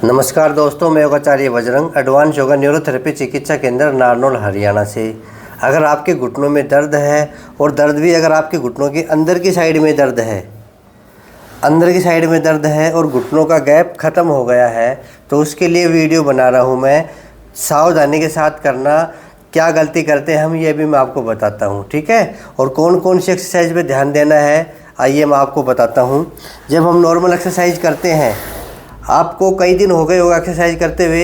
नमस्कार दोस्तों, मैं योगाचार्य बजरंग एडवांस योगा न्यूरोथेरेपी चिकित्सा केंद्र नारनौल हरियाणा से। अगर आपके घुटनों में दर्द है और दर्द भी अगर आपके घुटनों की अंदर की साइड में दर्द है, और घुटनों का गैप ख़त्म हो गया है, तो उसके लिए वीडियो बना रहा हूँ मैं। सावधानी के साथ करना, क्या गलती करते हैं हम ये भी मैं आपको बताता हूँ, ठीक है। और कौन कौन सी एक्सरसाइज पे ध्यान देना है आइए मैं आपको बताता हूँ। जब हम नॉर्मल एक्सरसाइज करते हैं, आपको कई दिन हो गए होगा एक्सरसाइज करते हुए,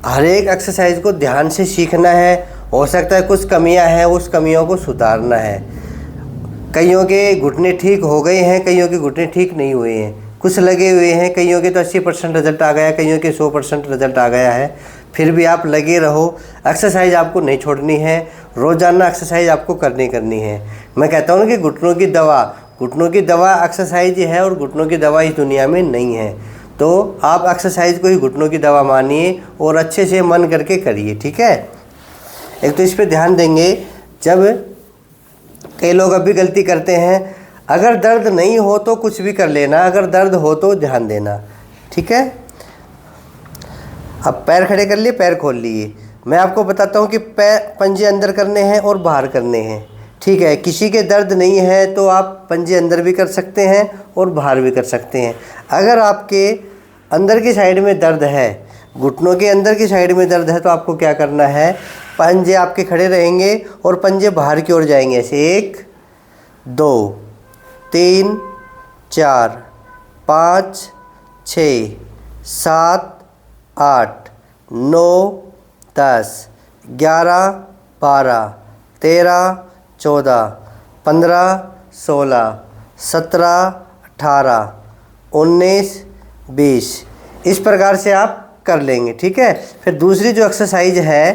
हर एक एक्सरसाइज को ध्यान से सीखना है। हो सकता है कुछ कमियां हैं, उस कमियों को सुधारना है। कईयों के घुटने ठीक हो गए हैं, कईयों के घुटने ठीक नहीं हुए हैं, कुछ लगे हुए हैं, कईयों के तो 80% रिजल्ट आ गया, कईयों के 100% रिजल्ट आ गया है। फिर भी आप लगे रहो, एक्सरसाइज आपको नहीं छोड़नी है, रोज़ाना एक्सरसाइज आपको करनी है। मैं कहता हूँ कि घुटनों की दवा एक्सरसाइज है, और घुटनों की दवा इस दुनिया में नहीं है। तो आप एक्सरसाइज को ही घुटनों की दवा मानिए और अच्छे से मन करके करिए, ठीक है। एक तो इस पे ध्यान देंगे। जब कई लोग अभी गलती करते हैं, अगर दर्द नहीं हो तो कुछ भी कर लेना, अगर दर्द हो तो ध्यान देना, ठीक है। अब पैर खड़े कर लिए, पैर खोल लिए। मैं आपको बताता हूँ कि पंजे अंदर करने हैं और बाहर करने हैं, ठीक है। किसी के दर्द नहीं है तो आप पंजे अंदर भी कर सकते हैं और बाहर भी कर सकते हैं। अगर आपके अंदर की साइड में दर्द है, घुटनों के अंदर की साइड में दर्द है, तो आपको क्या करना है, पंजे आपके खड़े रहेंगे और पंजे बाहर की ओर जाएंगे। ऐसे 1 2 3 4 5 6 7 8 9 10 11 12 13 14 15 16 17 18 19 20 इस प्रकार से आप कर लेंगे, ठीक है। फिर दूसरी जो एक्सरसाइज है,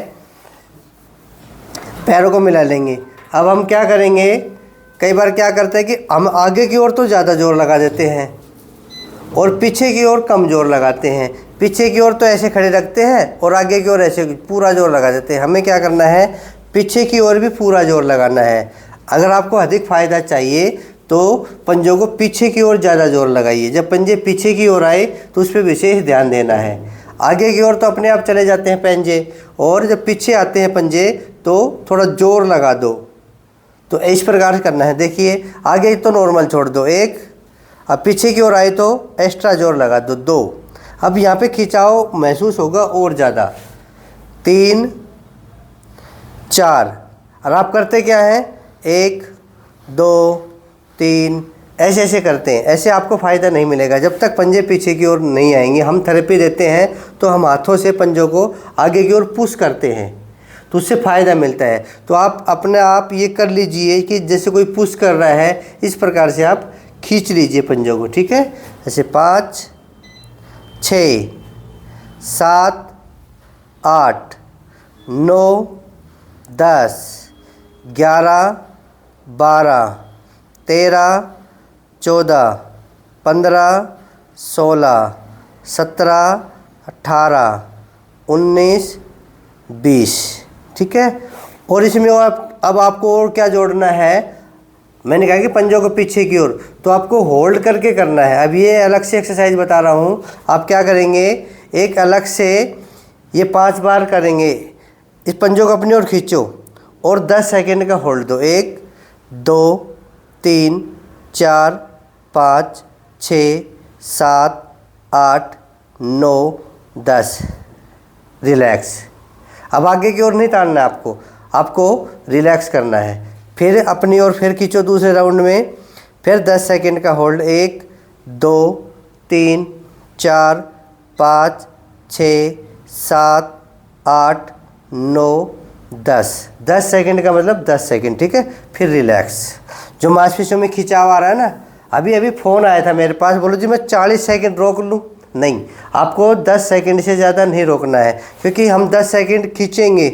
पैरों को मिला लेंगे। अब हम क्या करेंगे, कई बार क्या करते हैं कि हम आगे की ओर तो ज़्यादा जोर लगा देते हैं और पीछे की ओर कम जोर लगाते हैं। पीछे की ओर तो ऐसे खड़े रखते हैं और आगे की ओर ऐसे पूरा जोर लगा देते हैं। हमें क्या करना है, पीछे की ओर भी पूरा जोर लगाना है। अगर आपको अधिक फ़ायदा चाहिए तो पंजों को पीछे की ओर ज़्यादा जोर लगाइए। जब पंजे पीछे की ओर आए तो उस पर विशेष ध्यान देना है। आगे की ओर तो अपने आप चले जाते हैं पंजे, और जब पीछे आते हैं पंजे तो थोड़ा जोर लगा दो। तो इस प्रकार से करना है। देखिए, आगे तो नॉर्मल छोड़ दो 1, अब पीछे की ओर आए तो एक्स्ट्रा जोर लगा दो 2। अब यहाँ पे खिंचाव महसूस होगा और ज़्यादा 3 4। और आप करते क्या है, 1 2 3 ऐसे ऐसे करते हैं। ऐसे आपको फ़ायदा नहीं मिलेगा जब तक पंजे पीछे की ओर नहीं आएंगे। हम थेरेपी देते हैं तो हम हाथों से पंजों को आगे की ओर पुश करते हैं, तो उससे फ़ायदा मिलता है। तो आप अपने आप ये कर लीजिए कि जैसे कोई पुश कर रहा है, इस प्रकार से आप खींच लीजिए पंजों को, ठीक है। ऐसे 5 6 7 8 9 10 11 12 13 14 15 16 17 18 19 20, ठीक है। और इसमें अब आपको और क्या जोड़ना है, मैंने कहा कि पंजों को पीछे की ओर, तो आपको होल्ड करके करना है। अब ये अलग से एक्सरसाइज बता रहा हूँ। आप क्या करेंगे, एक अलग से ये 5 बार करेंगे। इस पंजों को अपनी ओर खींचो और 10 सेकंड का होल्ड दो। 1 2 3 4 5 6 7 8 9 10, रिलैक्स। अब आगे की ओर नहीं ताड़ना है, आपको रिलैक्स करना है। फिर अपनी ओर फिर खींचो दूसरे राउंड में, फिर 10 सेकंड का होल्ड। 1 2 3 4 5 6 7 8 9 10 सेकंड का मतलब 10 सेकंड, ठीक है। फिर रिलैक्स। जो मांसपेशियों में खिंचाव आ रहा है ना, अभी फ़ोन आया था मेरे पास, बोलो जी मैं 40 सेकंड रोक लूँ। नहीं, आपको 10 सेकंड से ज़्यादा नहीं रोकना है, क्योंकि हम 10 सेकंड खींचेंगे,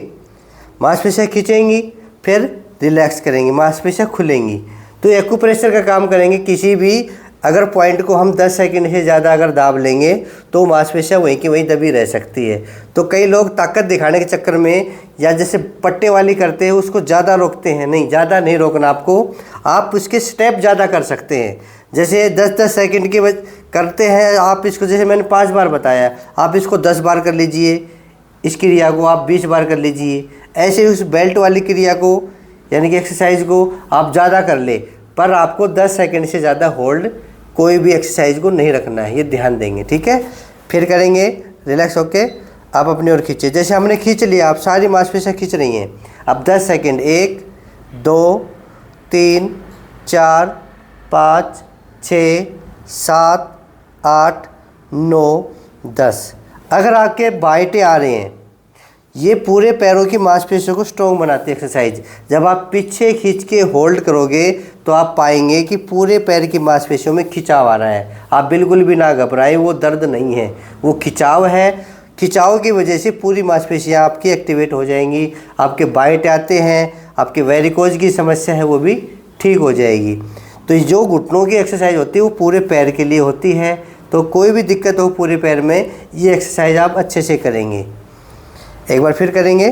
मांसपेशियाँ खींचेंगी, फिर रिलैक्स करेंगी, मांसपेशियाँ खुलेंगी। तो एक्यूप्रेशर का काम करेंगे। किसी भी अगर पॉइंट को हम 10 सेकंड से ज़्यादा अगर दाब लेंगे तो मांसपेशियाँ वहीं की वहीं दबी रह सकती है। तो कई लोग ताकत दिखाने के चक्कर में या जैसे पट्टे वाली करते हैं उसको ज़्यादा रोकते हैं। नहीं, ज़्यादा नहीं रोकना आपको। आप उसके स्टेप ज़्यादा कर सकते हैं। जैसे 10-10 सेकंड के करते हैं आप इसको, जैसे मैंने 5 बार बताया, आप इसको 10 बार कर लीजिए, इस क्रिया को आप 20 बार कर लीजिए। ऐसे उस बेल्ट वाली क्रिया को यानी कि एक्सरसाइज को आप ज़्यादा कर ले, पर आपको 10 सेकंड से ज़्यादा होल्ड कोई भी एक्सरसाइज को नहीं रखना है, ये ध्यान देंगे, ठीक है। फिर करेंगे रिलैक्स होके, आप अपनी ओर खींचे। जैसे हमने खींच लिया, आप सारी मांसपेशियाँ खींच रही हैं। अब 10 सेकंड, 1 2 3 4 5 6 7 8 9 10। अगर आपके बाइटें आ रहे हैं, ये पूरे पैरों की मांसपेशियों को स्ट्रॉन्ग बनाती है एक्सरसाइज। जब आप पीछे खींच के होल्ड करोगे तो आप पाएंगे कि पूरे पैर की मांसपेशियों में खिंचाव आ रहा है। आप बिल्कुल भी ना घबराएं, वो दर्द नहीं है, वो खिंचाव है। खिंचाव की वजह से पूरी मांसपेशियां आपकी एक्टिवेट हो जाएंगी। आपके बाइट आते हैं, आपके वेरिकोज की समस्या है वो भी ठीक हो जाएगी। तो जो घुटनों की एक्सरसाइज होती है वो पूरे पैर के लिए होती है। तो कोई भी दिक्कत हो पूरे पैर में, ये एक्सरसाइज आप अच्छे से करेंगे। एक बार फिर करेंगे।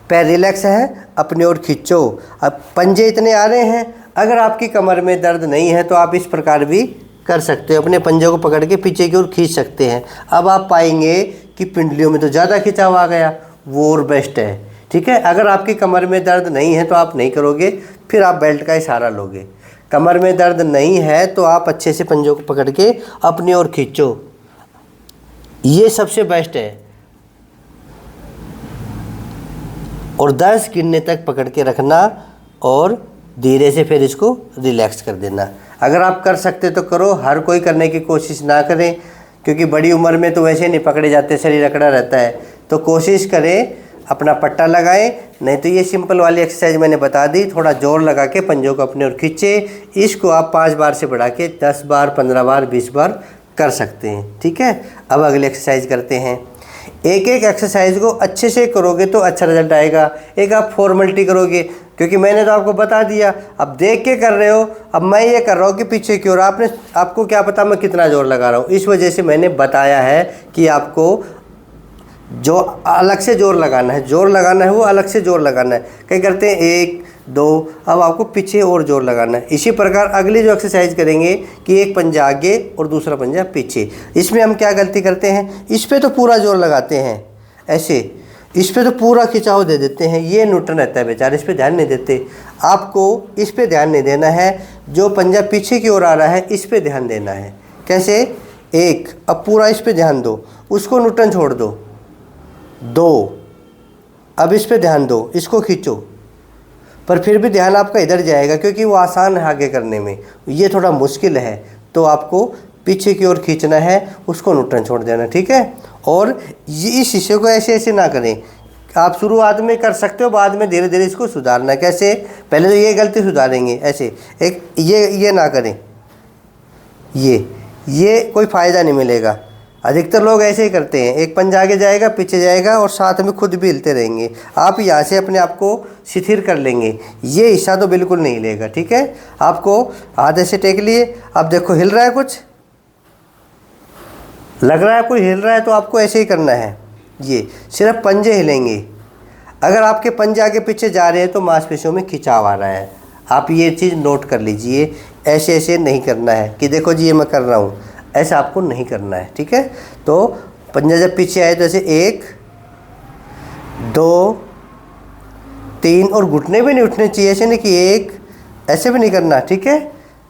पैर रिलैक्स है, अपनी ओर खींचो। अब पंजे इतने आ रहे हैं, अगर आपकी कमर में दर्द नहीं है तो आप इस प्रकार भी कर सकते हो, अपने पंजे को पकड़ के पीछे की ओर खींच सकते हैं। अब आप पाएंगे कि पिंडलियों में तो ज़्यादा खिंचाव आ गया, वो और बेस्ट है, ठीक है। अगर आपकी कमर में दर्द नहीं है तो आप नहीं करोगे, फिर आप बेल्ट का इशारा लोगे। कमर में दर्द नहीं है तो आप अच्छे से पंजों को पकड़ के अपनी ओर खींचो, ये सबसे बेस्ट है। और 10 गिनने तक पकड़ के रखना और धीरे से फिर इसको रिलैक्स कर देना। अगर आप कर सकते तो करो, हर कोई करने की कोशिश ना करें, क्योंकि बड़ी उम्र में तो वैसे नहीं पकड़े जाते, शरीर अकड़ा रहता है। तो कोशिश करें अपना पट्टा लगाएं, नहीं तो ये सिंपल वाली एक्सरसाइज मैंने बता दी, थोड़ा जोर लगा के पंजों को अपने ओर खींचे। इसको आप 5 बार से बढ़ा के 10 बार, 15 बार, 20 बार कर सकते हैं, ठीक है। अब अगली एक्सरसाइज करते हैं। एक एक एक्सरसाइज को अच्छे से करोगे तो अच्छा रिजल्ट आएगा। एक आप फॉर्मेलिटी करोगे, क्योंकि मैंने तो आपको बता दिया, अब देख के कर रहे हो। अब मैं ये कर रहा हूँ कि पीछे की ओर, आपको क्या पता मैं कितना जोर लगा रहा हूँ, इस वजह से मैंने बताया है कि आपको जो अलग से जोर लगाना है वो अलग से जोर लगाना है। कई करते हैं 1 2, अब आपको पीछे और जोर लगाना है। इसी प्रकार अगली जो एक्सरसाइज करेंगे कि एक पंजा आगे और दूसरा पंजा पीछे। इसमें हम क्या गलती करते हैं, इस पे तो पूरा जोर लगाते हैं, ऐसे इस पे तो पूरा खिंचाव दे देते हैं, ये न्यूट्रन रहता है बेचारा, इस पे ध्यान नहीं देते। आपको इस पे ध्यान नहीं देना है, जो पंजा पीछे की ओर आ रहा है इस पे ध्यान देना है। कैसे, 1, अब पूरा इस पे ध्यान दो, उसको न्यूट्रन छोड़ दो। 2, अब इस पे ध्यान दो, इसको खींचो, पर फिर भी ध्यान आपका इधर जाएगा क्योंकि वो आसान है आगे करने में, ये थोड़ा मुश्किल है। तो आपको पीछे की ओर खींचना है, उसको न्यूट्रन छोड़ देना, ठीक है। और ये इस हिस्से को ऐसे ऐसे ना करें, आप शुरुआत में कर सकते हो, बाद में धीरे धीरे इसको सुधारना। कैसे, पहले तो ये गलती सुधारेंगे, ऐसे एक ये ना करें, ये कोई फ़ायदा नहीं मिलेगा। अधिकतर लोग ऐसे ही करते हैं, एक पंजा आगे जाएगा पीछे जाएगा और साथ में खुद भी हिलते रहेंगे। आप यहाँ से अपने आप को शिथिल कर लेंगे, ये हिस्सा तो बिल्कुल नहीं हिलेगा, ठीक है। आपको हाथ ऐसे टेक लिए, अब देखो हिल रहा है, कुछ लग रहा है कोई हिल रहा है, तो आपको ऐसे ही करना है, ये सिर्फ पंजे हिलेंगे। अगर आपके पंजे आगे पीछे जा रहे हैं तो मांसपेशियों में खिंचाव आ रहा है, आप ये चीज़ नोट कर लीजिए। ऐसे ऐसे नहीं करना है कि देखो जी ये मैं कर रहा हूँ, ऐसा आपको नहीं करना है, ठीक है। तो पंजा जब पीछे आए तो ऐसे 1 2 3, और घुटने भी नहीं उठने चाहिए, ऐसे नहीं कि 1, ऐसे भी नहीं करना, ठीक है,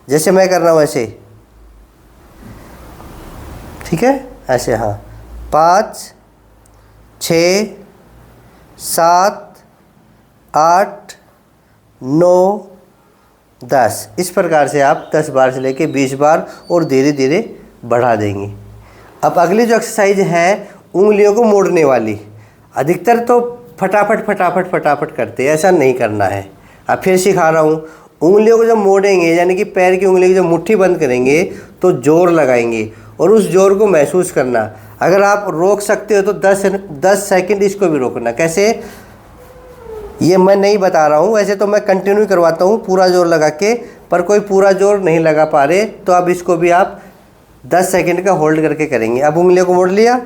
जैसे मैं कर रहा हूँ ऐसे, ठीक है, ऐसे, हाँ। 5 6 7 8 9 10, इस प्रकार से आप 10 बार से लेके 20 बार और धीरे धीरे बढ़ा देंगे। अब अगली जो एक्सरसाइज है उंगलियों को मोड़ने वाली, अधिकतर तो फटाफट करते हैं, ऐसा नहीं करना है। अब फिर सिखा रहा हूँ, उंगलियों को जब मोड़ेंगे यानी कि पैर की उंगली की जब मुट्ठी बंद करेंगे तो जोर लगाएंगे और उस जोर को महसूस करना। अगर आप रोक सकते हो तो 10 सेकंड इसको भी रोकना। कैसे, ये मैं नहीं बता रहा हूँ, वैसे तो मैं कंटिन्यू करवाता हूँ पूरा जोर लगा के, पर कोई पूरा जोर नहीं लगा पा रहे तो अब इसको भी आप 10 सेकंड का होल्ड करके करेंगे। अब उंगलियों को मोड़ लिया,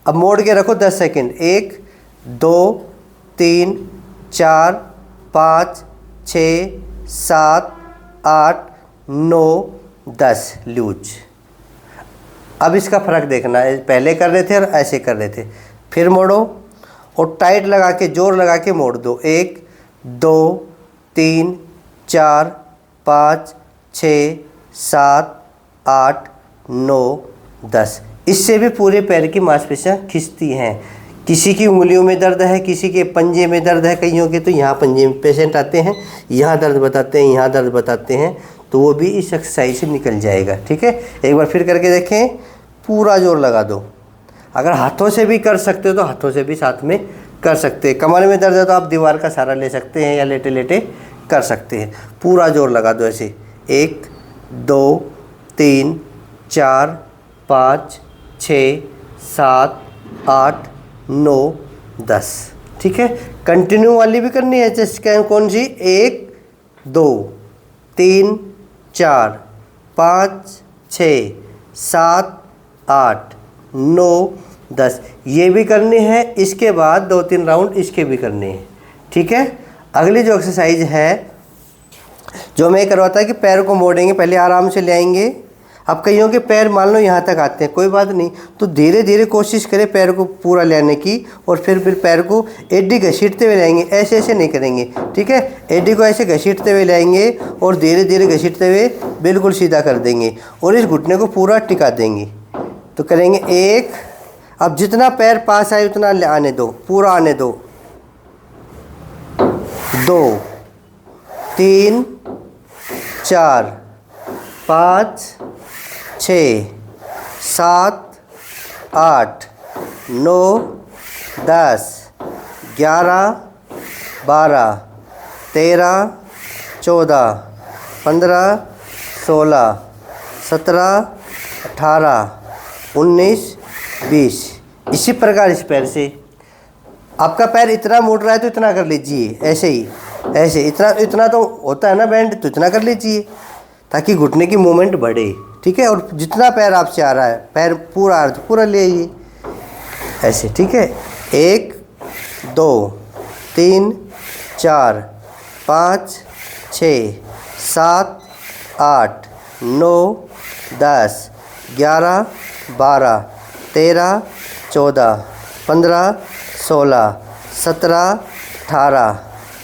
अब मोड़ के रखो 10 सेकंड, 1 2 3 4 5 6 7 8 9 10 लूज। अब इसका फ़र्क देखना है, पहले कर रहे थे और ऐसे कर रहे थे, फिर मोड़ो और टाइट लगा के जोर लगा के मोड़ दो। 1 2 3 4 5 6 7 8 9 10। इससे भी पूरे पैर की मांसपेशियाँ खिंचती हैं। किसी की उंगलियों में दर्द है, किसी के पंजे में दर्द है, कईयों के तो यहाँ पंजे में पेशेंट आते हैं, यहाँ दर्द बताते हैं, यहाँ दर्द बताते हैं, तो वो भी इस एक्सरसाइज से निकल जाएगा। ठीक है, एक बार फिर करके देखें, पूरा जोर लगा दो। अगर हाथों से भी कर सकते हो तो हाथों से भी साथ में कर सकते हैं। कमर में दर्द है तो आप दीवार का सहारा ले सकते हैं या लेटे लेटे कर सकते हैं। पूरा जोर लगा दो ऐसे, 1 2 3 4 5 6 7 8 9 10। ठीक है, कंटिन्यू वाली भी करनी है। जैसे कौन सी, 1 2 3 4 5 6 7 8 9 10, ये भी करनी है। इसके बाद 2-3 राउंड इसके भी करने हैं। ठीक है, अगली जो एक्सरसाइज है जो मैं करवाता है कि पैर को मोड़ेंगे, पहले आराम से ले आएंगे। अब कईयों के पैर मान लो यहाँ तक आते हैं, कोई बात नहीं, तो धीरे धीरे कोशिश करें पैर को पूरा लेने की, और फिर पैर को एडी घसीटते हुए लाएंगे। ऐसे ऐसे नहीं करेंगे। ठीक है, एडी को ऐसे घसीटते हुए लाएंगे और धीरे धीरे घसीटते हुए बिल्कुल सीधा कर देंगे और इस घुटने को पूरा टिका देंगे। तो करेंगे 1, अब जितना पैर पास आए उतना आने दो, पूरा आने दो। 2 3 4 5 6 7 8 9 10 11 12 13 14 15 16 17 18 19 20। इसी प्रकार इस पैर से, आपका पैर इतना मुड़ रहा है तो इतना कर लीजिए, ऐसे ही ऐसे, इतना तो होता है ना बैंड, तो इतना कर लीजिए ताकि घुटने की मूवमेंट बढ़े। ठीक है, और जितना पैर आपसे आ रहा है, पैर पूरा आ रहा है तो पूरा ले आइए ऐसे। ठीक है, 1 2 3 4 5 6 7 8 9 10 11 12 13 14 15 16 17 18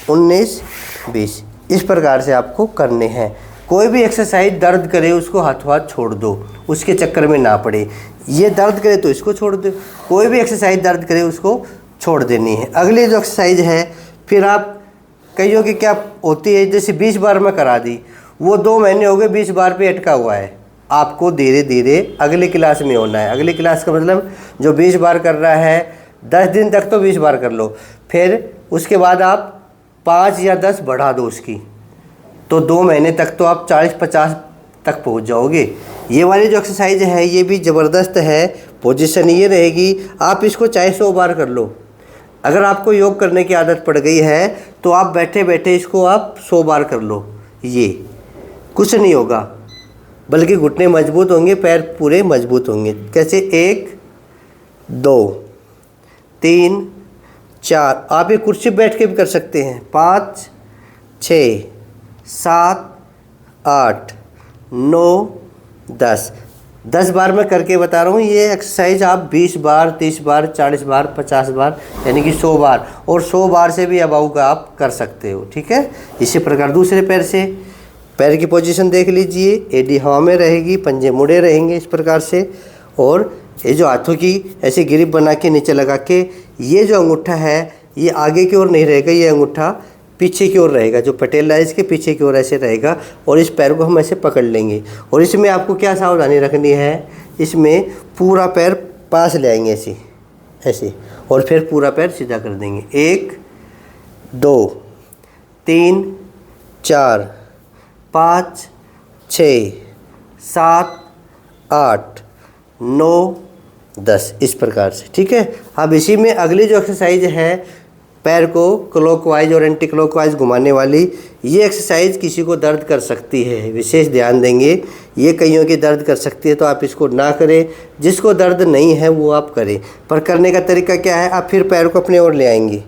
19 20। इस प्रकार से आपको करने हैं। कोई भी एक्सरसाइज दर्द करे उसको हाथों हाथ छोड़ दो, उसके चक्कर में ना पड़े। ये दर्द करे तो इसको छोड़ दो, कोई भी एक्सरसाइज दर्द करे उसको छोड़ देनी है। अगली जो एक्सरसाइज है, फिर आप कईयों की क्या होती है, जैसे 20 बार में करा दी, वो 2 महीने हो गए 20 बार पे अटका हुआ है। आपको धीरे धीरे अगली क्लास में होना है। अगली क्लास का मतलब जो 20 बार कर रहा है 10 दिन तक तो 20 बार कर लो, फिर उसके बाद आप 5 या 10 बढ़ा दो उसकी, तो 2 महीने तक तो आप 40-50 तक पहुंच जाओगे। ये वाली जो एक्सरसाइज है ये भी ज़बरदस्त है। पोजीशन ये रहेगी, आप इसको चाहे 100 बार कर लो। अगर आपको योग करने की आदत पड़ गई है तो आप बैठे बैठे इसको आप 100 बार कर लो, ये कुछ नहीं होगा, बल्कि घुटने मजबूत होंगे, पैर पूरे मजबूत होंगे। कैसे, 1 2 3 4, आप ये कुर्सी बैठ के भी कर सकते हैं। 5 6 7 8 9 10 10 बार मैं करके बता रहा हूँ। ये एक्सरसाइज आप 20 बार 30 बार 40 बार 50 बार यानी कि 100 बार, और 100 बार से भी अबाउ का आप कर सकते हो। ठीक है, इसी प्रकार दूसरे पैर से, पैर की पोजीशन देख लीजिए, एडी हवा में रहेगी, पंजे मुड़े रहेंगे इस प्रकार से, और ये जो हाथों की ऐसे ग्रिप बना के नीचे लगा के, ये जो अंगूठा है ये आगे की ओर नहीं रहेगा, ये अंगूठा पीछे की ओर रहेगा, जो पटेला है इसके पीछे की ओर ऐसे रहेगा, और इस पैर को हम ऐसे पकड़ लेंगे। और इसमें आपको क्या सावधानी रखनी है, इसमें पूरा पैर पास ले आएंगे ऐसे ऐसे, और फिर पूरा पैर सीधा कर देंगे। 1 2 3 4 5 6 7 8 9 10, इस प्रकार से। ठीक है, अब इसी में अगली जो एक्सरसाइज है, पैर को क्लॉकवाइज और एंटी क्लॉकवाइज घुमाने वाली, ये एक्सरसाइज किसी को दर्द कर सकती है, विशेष ध्यान देंगे। ये कईयों की दर्द कर सकती है, तो आप इसको ना करें। जिसको दर्द नहीं है वो आप करें, पर करने का तरीका क्या है, आप फिर पैर को अपने ओर ले आएंगे।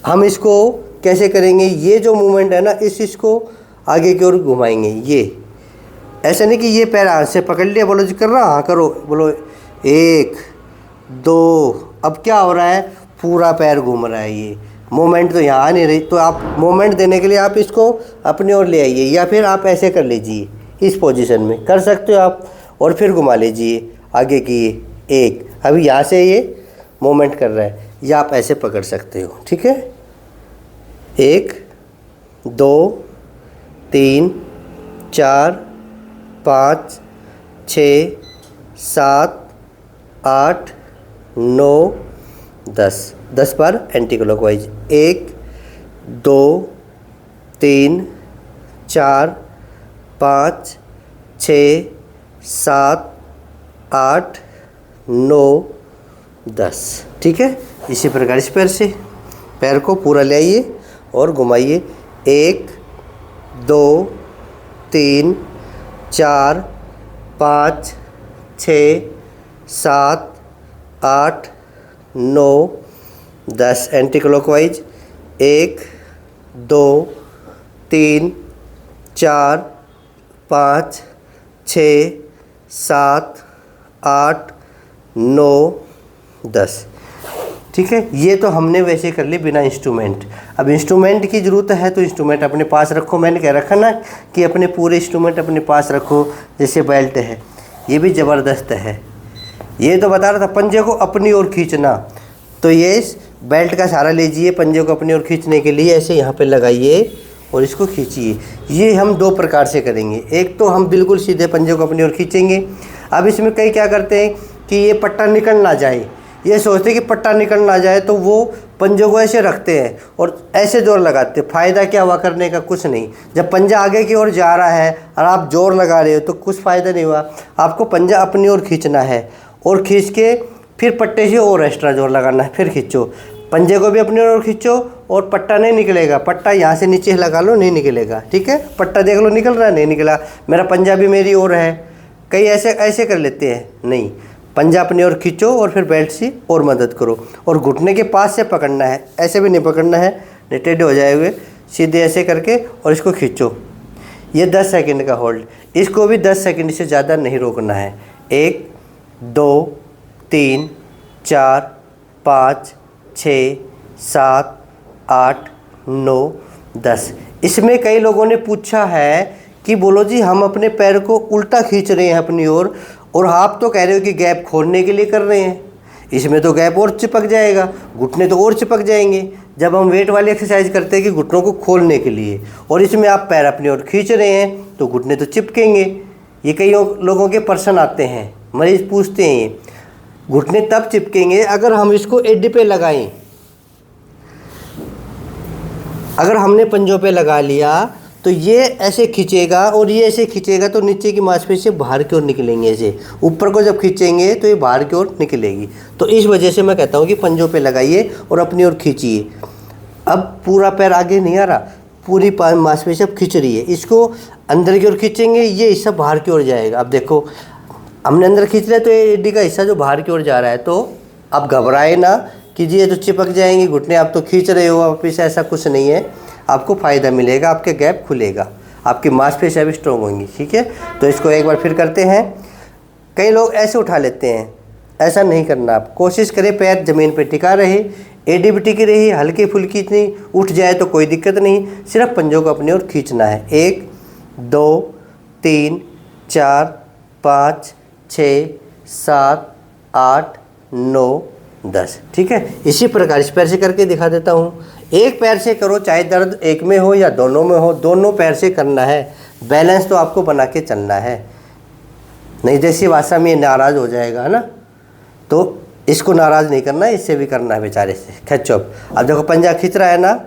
हम इसको कैसे करेंगे, ये जो मूवमेंट है ना, इसको आगे की ओर घुमाएंगे, ये ऐसा नहीं कि ये पैर हाथ से पकड़ लिया, बोलो जी कर रहा, हाँ करो, बोलो 1 2। अब क्या हो रहा है, पूरा पैर घूम रहा है, ये मोमेंट तो यहाँ आ नहीं रही। तो आप मोमेंट देने के लिए आप इसको अपनी ओर ले आइए, या फिर आप ऐसे कर लीजिए, इस पोजीशन में कर सकते हो आप, और फिर घुमा लीजिए आगे की 1। अभी यहाँ से ये मोमेंट कर रहा है, या आप ऐसे पकड़ सकते हो, ठीक है। 1 2 3 4 5 6 7 8 9 10, 10 बार एंटी क्लॉकवाइज। 1 2 3 4 5 6 7 8 9 10, ठीक है। इसी प्रकार इस पैर को पूरा ले आइए और घुमाइए। 1 2 3 4 5 6 7 8 9 10 एंटी क्लॉकवाइज। 1 2 3 4 5 6 7 8 9 10, ठीक है। ये तो हमने वैसे कर ली बिना इंस्ट्रूमेंट। अब इंस्ट्रूमेंट की ज़रूरत है तो इंस्ट्रूमेंट अपने पास रखो। मैंने कह रखा ना कि अपने पूरे इंस्ट्रूमेंट अपने पास रखो। जैसे बेल्ट है, ये भी ज़बरदस्त है। ये तो बता रहा था पंजे को अपनी ओर खींचना, तो ये इस बेल्ट का सहारा लीजिए। पंजे को अपनी ओर खींचने के लिए ऐसे यहाँ पे लगाइए और इसको खींचिए। ये हम 2 प्रकार से करेंगे। एक तो हम बिल्कुल सीधे पंजे को अपनी ओर खींचेंगे। अब इसमें कई क्या करते हैं कि ये पट्टा निकल ना जाए, ये सोचते हैं कि पट्टा निकल ना जाए, तो वो पंजों को ऐसे रखते हैं और ऐसे जोर लगाते हैं। फ़ायदा क्या हुआ करने का, कुछ नहीं। जब पंजा आगे की ओर जा रहा है और आप जोर लगा रहे हो तो कुछ फ़ायदा नहीं हुआ। आपको पंजा अपनी ओर खींचना है और खींच के फिर पट्टे से और एक्स्ट्रा जोर लगाना है। फिर खींचो, पंजे को भी अपनी ओर खींचो और पट्टा नहीं निकलेगा। पट्टा यहाँ से नीचे लगा लो, नहीं निकलेगा, ठीक है। पट्टा देख लो निकल रहा है, नहीं निकला। मेरा पंजा भी मेरी ओर है। कई ऐसे कर लेते हैं, नहीं, पंजा अपनी ओर खींचो और फिर बेल्ट से और मदद करो और घुटने के पास से पकड़ना है। ऐसे भी नहीं पकड़ना है, नहीं टेढ़े हो जाएंगे। सीधे ऐसे करके और इसको खींचो। ये 10 सेकंड का होल्ड। इसको भी 10 सेकंड से ज़्यादा नहीं रोकना है। 1 2 3 4 5 6 7 8 9 10। इसमें कई लोगों ने पूछा है कि बोलो जी हम अपने पैर को उल्टा खींच रहे हैं अपनी ओर और आप तो कह रहे हो कि गैप खोलने के लिए कर रहे हैं। इसमें तो गैप और चिपक जाएगा, घुटने तो और चिपक जाएंगे। जब हम वेट वाली एक्सरसाइज करते हैं कि घुटनों को खोलने के लिए, और इसमें आप पैर अपनी ओर खींच रहे हैं तो घुटने तो चिपकेंगे। ये कई लोगों के प्रश्न आते हैं, मरीज पूछते हैं ये घुटने तब चिपकेंगे अगर हम इसको एडी पे लगाएं। अगर हमने पंजों पे लगा लिया तो ये ऐसे खींचेगा और ये ऐसे खींचेगा तो नीचे की मांसपेशियाँ बाहर की ओर निकलेंगे। ऐसे ऊपर को जब खींचेंगे तो ये बाहर की ओर निकलेगी। तो इस वजह से मैं कहता हूँ कि पंजों पे लगाइए और अपनी ओर खींचिए। अब पूरा पैर आगे नहीं आ रहा, पूरी मांसपेशियाँ अब खींच रही है। इसको अंदर की ओर खींचेंगे, ये हिस्सा बाहर की ओर जाएगा। अब देखो हमने अंदर खींच लिया तो ये एडी का हिस्सा जो बाहर की ओर जा रहा है। तो अब घबराए ना कि जी ये तो चिपक जाएंगे घुटने, आप तो खींच रहे हो वापस। ऐसा कुछ नहीं है, आपको फ़ायदा मिलेगा, आपके गैप खुलेगा, आपकी मांसपेशियाँ भी स्ट्रॉन्ग होंगी, ठीक है। तो इसको एक बार फिर करते हैं। कई लोग ऐसे उठा लेते हैं, ऐसा नहीं करना। आप कोशिश करें पैर ज़मीन पे टिका रहे, एडी भी टिकी रही, हल्की फुल्की इतनी उठ जाए तो कोई दिक्कत नहीं, सिर्फ पंजों को अपनी ओर खींचना है। 1 2 3 4 5 6 7 8 9 10, ठीक है। इसी प्रकार इस पैर से करके दिखा देता हूँ। एक पैर से करो, चाहे दर्द एक में हो या दोनों में हो, दोनों पैर से करना है। बैलेंस तो आपको बना के चलना है, नहीं जैसी भाषा में नाराज़ हो जाएगा ना, तो इसको नाराज़ नहीं करना, इससे भी करना है बेचारे से। खींचो। अब देखो पंजा खींच रहा है ना,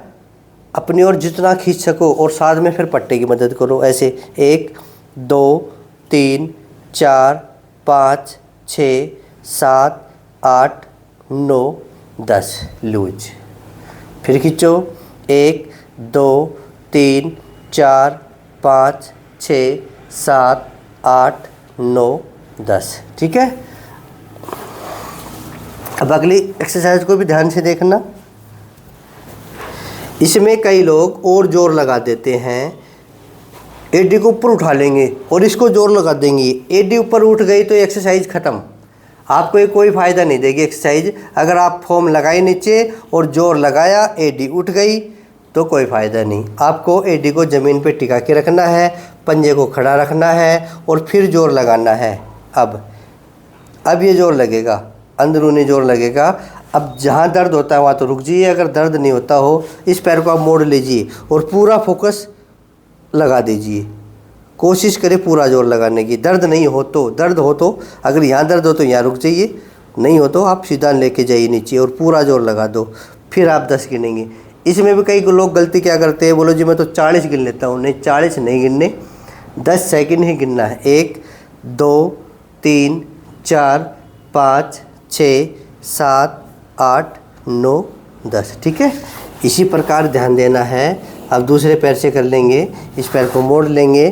अपनी ओर जितना खींच सको और साथ में फिर पट्टे की मदद करो। ऐसे 1 2 3 4 5 6 7 8 9 10 लूज। फिर खींचो 1 2 3 4 5 6 7 8 9 10, ठीक है। अब अगली एक्सरसाइज को भी ध्यान से देखना। इसमें कई लोग और जोर लगा देते हैं एडी को ऊपर उठा लेंगे और इसको जोर लगा देंगे। एडी ऊपर उठ गई तो एक्सरसाइज ख़त्म। आपको ये कोई फ़ायदा नहीं देगी एक्सरसाइज। अगर आप फोम लगाए नीचे और जोर लगाया, एडी उठ गई तो कोई फ़ायदा नहीं। आपको एडी को ज़मीन पे टिका के रखना है, पंजे को खड़ा रखना है और फिर जोर लगाना है। अब ये जोर लगेगा, अंदरूनी जोर लगेगा। अब जहाँ दर्द होता है वहाँ तो रुक जाइए। अगर दर्द नहीं होता हो, इस पैर को आप मोड़ लीजिए और पूरा फोकस लगा दीजिए। कोशिश करें पूरा जोर लगाने की। दर्द नहीं हो तो, दर्द हो तो, अगर यहाँ दर्द हो तो यहाँ रुक जाइए, नहीं हो तो आप सीधा लेके जाइए नीचे और पूरा जोर लगा दो। फिर आप 10 गिनेंगे। इसमें भी कई लोग गलती क्या करते हैं, बोलो जी मैं तो 40 गिन लेता हूँ। नहीं, 40 नहीं गिनने, 10 सेकंड ही गिनना है। 1 2 3 4 5 6 7 8 9 10। ठीक है, इसी प्रकार ध्यान देना है। अब दूसरे पैर से कर लेंगे। इस पैर को मोड़ लेंगे,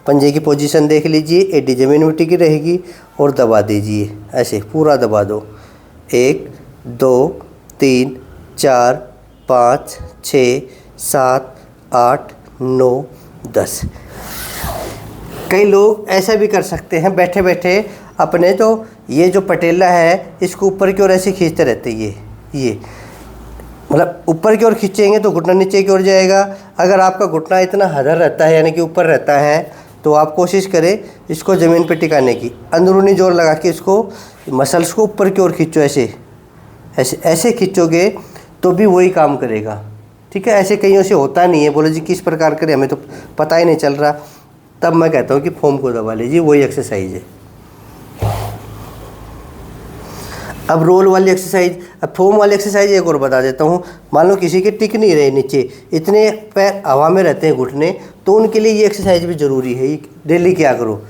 पंजे की पोजीशन देख लीजिए, एडी ज़मीन में टिकी रहेगी और दबा दीजिए। ऐसे पूरा दबा दो। 1 2 3 4 5 6 7 8 9 10। कई लोग ऐसा भी कर सकते हैं, बैठे बैठे अपने तो ये जो पटेला है इसको ऊपर की ओर ऐसे खींचते रहते हैं। ये मतलब ऊपर की ओर खींचेंगे तो घुटना नीचे की ओर जाएगा। अगर आपका घुटना इतना हदर रहता है, यानी कि ऊपर रहता है, तो आप कोशिश करें इसको ज़मीन पे टिकाने की। अंदरूनी जोर लगा के इसको मसल्स को ऊपर की ओर खींचो। ऐसे ऐसे ऐसे खींचोगे तो भी वही काम करेगा। ठीक है, ऐसे कईयों से होता नहीं है। बोलो जी किस प्रकार करें, हमें तो पता ही नहीं चल रहा। तब मैं कहता हूँ कि फोम को दबा लीजिए, वही एक्सरसाइज है। अब रोल वाली एक्सरसाइज, अब फोम वाली एक्सरसाइज एक और बता देता हूँ। मान लो किसी के टिक नहीं रहे नीचे, इतने पैर हवा में रहते हैं घुटने, तो उनके लिए ये एक्सरसाइज भी ज़रूरी है। डेली क्या करो,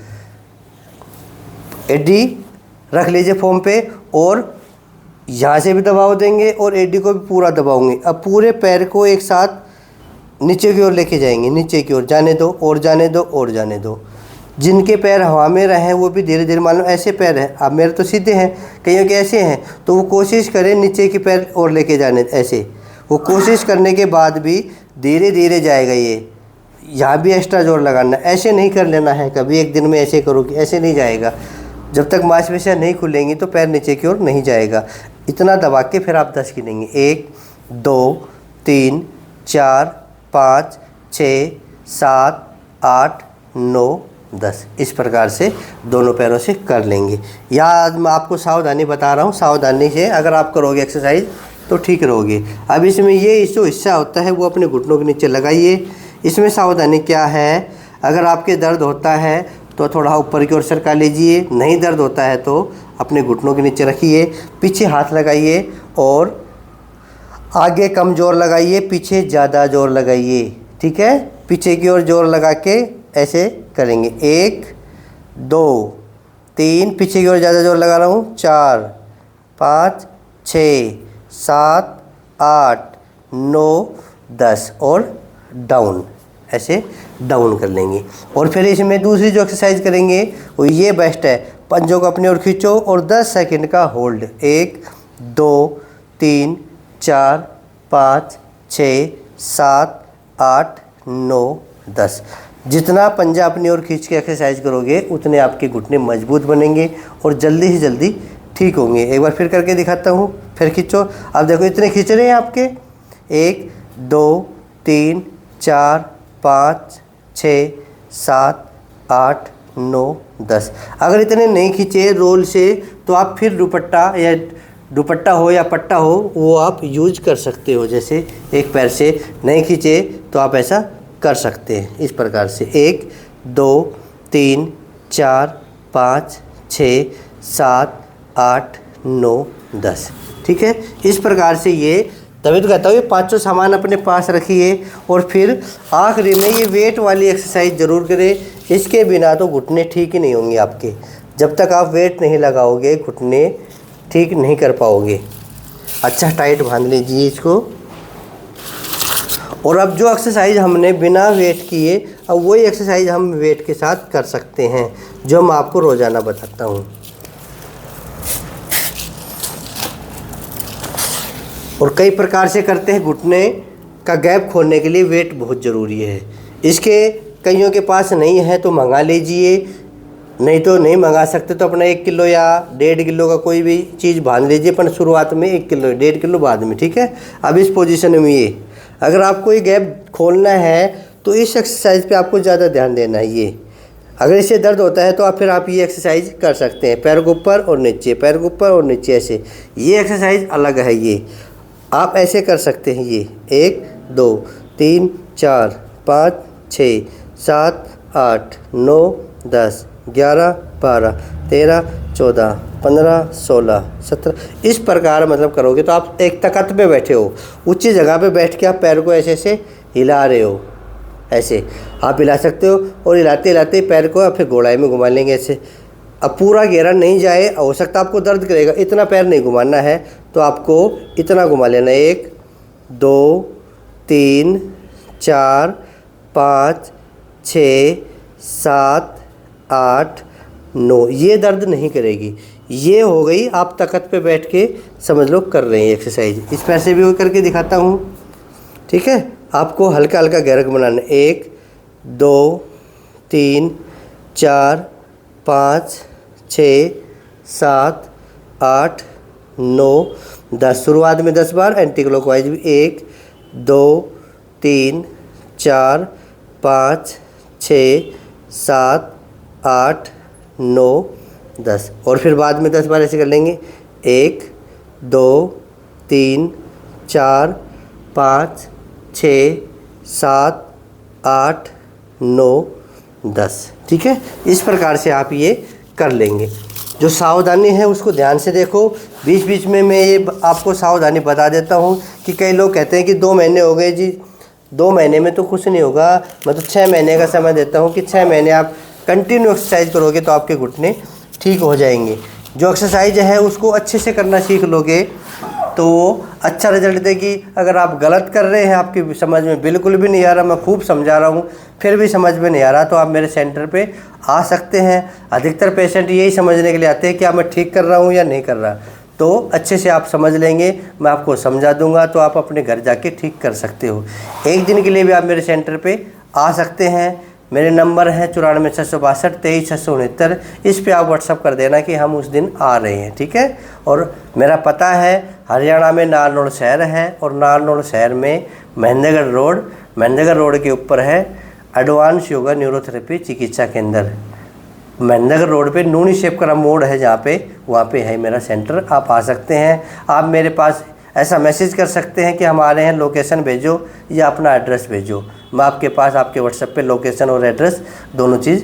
एडी रख लीजिए फोम पे और यहाँ से भी दबाव देंगे और एडी को भी पूरा दबाओगे। अब पूरे पैर को एक साथ नीचे की ओर लेके जाएंगे, नीचे की ओर जाने दो और जाने दो और जाने दो। जिनके पैर हवा में रहें वो भी धीरे धीरे, मान लो ऐसे पैर हैं, अब मेरे तो सीधे हैं, कईयों के ऐसे हैं, तो वो कोशिश करें नीचे के पैर और लेके जाने। ऐसे वो कोशिश करने के बाद भी धीरे धीरे जाएगा। ये यहाँ भी एक्स्ट्रा जोर लगाना, ऐसे नहीं कर लेना है कभी एक दिन में ऐसे करोगे, ऐसे नहीं जाएगा। जब तक मांसपेशियाँ नहीं खुलेंगी तो पैर नीचे की ओर नहीं जाएगा। इतना दबा के फिर आप 10 गिनेंगे। 1 2 3 4 5 6 7 8 9 10। इस प्रकार से दोनों पैरों से कर लेंगे। या मैं आपको सावधानी बता रहा हूँ, सावधानी से अगर आप करोगे एक्सरसाइज तो ठीक रहोगे। अब इसमें ये जो हिस्सा होता है वो अपने घुटनों के नीचे लगाइए। इसमें सावधानी क्या है, अगर आपके दर्द होता है तो थोड़ा ऊपर की ओर सरका लीजिए, नहीं दर्द होता है तो अपने घुटनों के नीचे रखिए, पीछे हाथ लगाइए और आगे कम जोर लगाइए, पीछे ज़्यादा जोर लगाइए। ठीक है, पीछे की ओर जोर लगा के ऐसे करेंगे। 1 2 3, पीछे की ओर ज़्यादा जोर लगा रहा हूँ, 4 5 6 7 8 9 10 और डाउन, ऐसे डाउन कर लेंगे। और फिर इसमें दूसरी जो एक्सरसाइज करेंगे वो ये बेस्ट है। पंजों को अपनी ओर खींचो और 10 सेकंड का होल्ड। 1 2 3 4 5 6 7 8 9 10। जितना पंजा अपनी ओर खींच के एक्सरसाइज करोगे उतने आपके घुटने मजबूत बनेंगे और जल्दी से जल्दी ठीक होंगे। एक बार फिर करके दिखाता हूँ, फिर खींचो। अब देखो इतने खींच रहे हैं आपके, 1 2 3 4 5 6 7 8 9 10। अगर इतने नहीं खींचे रोल से तो आप फिर दुपट्टा हो या पट्टा हो वो आप यूज कर सकते हो। जैसे एक पैर से नहीं खींचे तो आप ऐसा कर सकते हैं इस प्रकार से। 1 2 3 4 5 6 7 8 9 10। ठीक है, इस प्रकार से ये, तभी तो कहता हूँ ये पाँचों सामान अपने पास रखिए और फिर आखिरी में ये वेट वाली एक्सरसाइज ज़रूर करें। इसके बिना तो घुटने ठीक ही नहीं होंगे आपके। जब तक आप वेट नहीं लगाओगे घुटने ठीक नहीं कर पाओगे। अच्छा टाइट बांध लीजिए इसको। और अब जो एक्सरसाइज हमने बिना वेट किए, अब वही एक्सरसाइज हम वेट के साथ कर सकते हैं जो मैं आपको रोज़ाना बताता हूँ। और कई प्रकार से करते हैं। घुटने का गैप खोलने के लिए वेट बहुत ज़रूरी है। इसके कईयों के पास नहीं है तो मंगा लीजिए, नहीं तो नहीं मंगा सकते तो अपना 1 किलो या 1.5 किलो का कोई भी चीज़ बांध लीजिए, पर शुरुआत में 1 किलो 1.5 किलो बाद में, ठीक है। अब इस पोजीशन में ये अगर आपको ये गैप खोलना है तो इस एक्सरसाइज पे आपको ज़्यादा ध्यान देना है। ये अगर इससे दर्द होता है तो फिर आप ये एक्सरसाइज कर सकते हैं, पैर को ऊपर और नीचे, पैर को ऊपर और नीचे ऐसे। ये एक्सरसाइज अलग है, ये आप ऐसे कर सकते हैं। ये 1 2 3 4 5 6 7 8 9 10 11 12 13 14 15 16 17 इस प्रकार मतलब करोगे तो आप एक तकत पे बैठे हो, ऊंची जगह पे बैठ के आप पैर को ऐसे ऐसे हिला रहे हो, ऐसे आप हिला सकते हो। और हिलाते हिलाते पैर को आप फिर घोड़ाई में घुमा लेंगे ऐसे। अब पूरा घेरा नहीं जाए, हो सकता है आपको दर्द करेगा, इतना पैर नहीं घुमाना है तो आपको इतना घुमा लेना, 1 2 3 4 5 6 7 8 9। ये दर्द नहीं करेगी। ये हो गई आप तकत पे बैठ के समझ लो कर रहे हैं एक्सरसाइज। इस पैर से भी करके दिखाता हूँ, ठीक है। आपको हल्का हल्का गहरा बनाना, 1 2 3 4 5 6 7 8 9 10। शुरुआत में 10 बार एंटी क्लॉकवाइज भी, 1 2 3 4 5 6 7 8 9 10। और फिर बाद में 10 बार ऐसे कर लेंगे, 1 2 3 4 5 6 7 8 9 10, ठीक है। इस प्रकार से आप ये कर लेंगे। जो सावधानी है उसको ध्यान से देखो। बीच बीच में मैं ये आपको सावधानी बता देता हूँ कि कई लोग कहते हैं कि 2 महीने हो गए जी, 2 महीने में तो कुछ नहीं होगा। मैं तो 6 महीने का समय देता हूँ कि 6 महीने आप कंटिन्यू एक्सरसाइज करोगे तो आपके घुटने ठीक हो जाएंगे। जो एक्सरसाइज है उसको अच्छे से करना सीख लोगे तो अच्छा रिजल्ट देगी। अगर आप गलत कर रहे हैं, आपकी समझ में बिल्कुल भी नहीं आ रहा, मैं खूब समझा रहा हूँ फिर भी समझ में नहीं आ रहा, तो आप मेरे सेंटर पे आ सकते हैं। अधिकतर पेशेंट यही समझने के लिए आते हैं कि मैं ठीक कर रहा हूँ या नहीं कर रहा। तो अच्छे से आप समझ लेंगे, मैं आपको समझा दूंगा तो आप अपने घर जाके ठीक कर सकते हो। एक दिन के लिए भी आप मेरे सेंटर पे आ सकते हैं। मेरे नंबर है 94 662 23 669। इस पे आप व्हाट्सअप कर देना कि हम उस दिन आ रहे हैं, ठीक है। और मेरा पता है हरियाणा में नारनौल शहर है, और नारनौल शहर में महेंद्रगढ़ रोड के ऊपर है एडवांस योगा न्यूरोथेरेपी चिकित्सा केंद्र। महेंद्रगढ़ रोड पे नूनी शेपकरा मोड़ है जहाँ पे, वहाँ पे है मेरा सेंटर। आप आ सकते हैं। आप मेरे पास ऐसा मैसेज कर सकते हैं कि हम आ रहे हैं, लोकेशन भेजो या अपना एड्रेस भेजो। मैं आपके पास आपके व्हाट्सएप पे लोकेशन और एड्रेस दोनों चीज़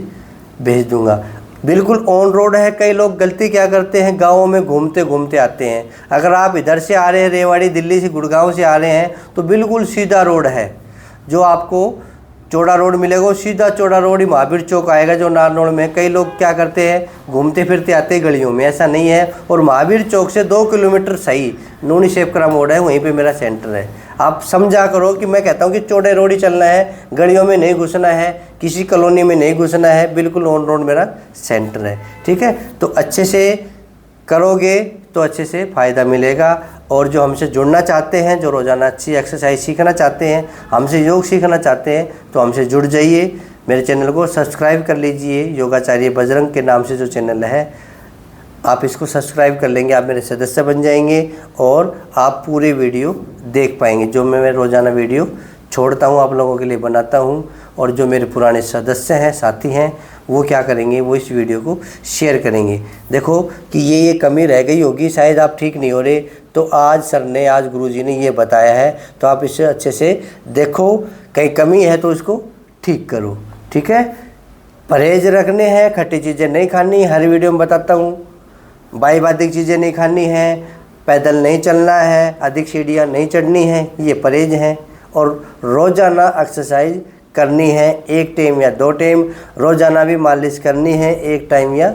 भेज दूंगा। बिल्कुल ऑन रोड है। कई लोग गलती क्या करते हैं, गाँवों में घूमते घूमते आते हैं। अगर आप इधर से आ रहे हैं, रेवाड़ी दिल्ली से गुड़गांव से आ रहे हैं, तो बिल्कुल सीधा रोड है जो आपको चौड़ा रोड मिलेगा। वो सीधा चौड़ा रोड ही महावीर चौक आएगा जो नारनौल में। कई लोग क्या करते हैं, घूमते फिरते आते हैं गलियों में, ऐसा नहीं है। और महावीर चौक से 2 किलोमीटर सही नूनी शेपकरा मोड़ है, वहीं पे मेरा सेंटर है। आप समझा करो कि मैं कहता हूँ कि चौड़े रोड ही चलना है, गलियों में नहीं घुसना है, किसी कॉलोनी में नहीं घुसना है, बिल्कुल ऑन रोड मेरा सेंटर है, ठीक है। तो अच्छे से करोगे तो अच्छे से फ़ायदा मिलेगा। और जो हमसे जुड़ना चाहते हैं, जो रोज़ाना अच्छी एक्सरसाइज सीखना चाहते हैं, हमसे योग सीखना चाहते हैं, तो हमसे जुड़ जाइए। मेरे चैनल को सब्सक्राइब कर लीजिए। योगाचार्य बजरंग के नाम से जो चैनल है, आप इसको सब्सक्राइब कर लेंगे, आप मेरे सदस्य बन जाएंगे और आप पूरी वीडियो देख पाएंगे। जो मैं रोज़ाना वीडियो छोड़ता हूँ आप लोगों के लिए बनाता हूँ। और जो मेरे पुराने सदस्य हैं, साथी हैं, वो क्या करेंगे, वो इस वीडियो को शेयर करेंगे। देखो कि ये कमी रह गई होगी, शायद आप ठीक नहीं हो रहे, तो आज सर ने, आज गुरुजी ने ये बताया है, तो आप इसे अच्छे से देखो। कहीं कमी है तो इसको ठीक करो, ठीक है। परहेज रखने हैं, खट्टी चीज़ें नहीं खानी, हर वीडियो में बताता हूँ। बाईबादिक चीज़ें नहीं खानी है, पैदल नहीं चलना है, अधिक सीढ़ियाँ नहीं चढ़नी है, ये परहेज हैं। और रोज़ाना एक्सरसाइज करनी है, 1 टाइम या 2 टाइम। रोज़ाना भी मालिश करनी है, 1 टाइम या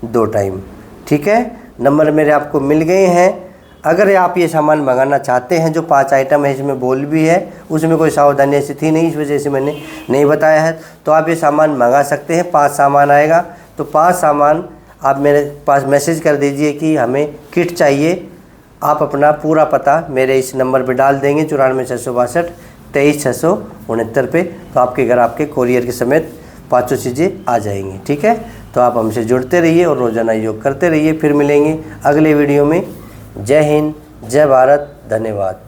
2 टाइम, ठीक है। नंबर मेरे आपको मिल गए हैं। अगर आप ये सामान मंगाना चाहते हैं, जो 5 आइटम है इसमें बोल भी है, उसमें कोई सावधानी ऐसी थी नहीं, इस वजह से मैंने नहीं बताया है, तो आप ये सामान मंगा सकते हैं। 5 सामान आएगा, तो 5 सामान आप मेरे पास मैसेज कर दीजिए कि हमें किट चाहिए। आप अपना पूरा पता मेरे इस नंबर पर डाल देंगे 94 662 23,669 पे, तो आपके घर आपके कोरियर के समेत 5 चीज़ें आ जाएंगी। ठीक है, तो आप हमसे जुड़ते रहिए और रोज़ाना योग करते रहिए। फिर मिलेंगे अगले वीडियो में। जय हिंद, जय भारत, धन्यवाद।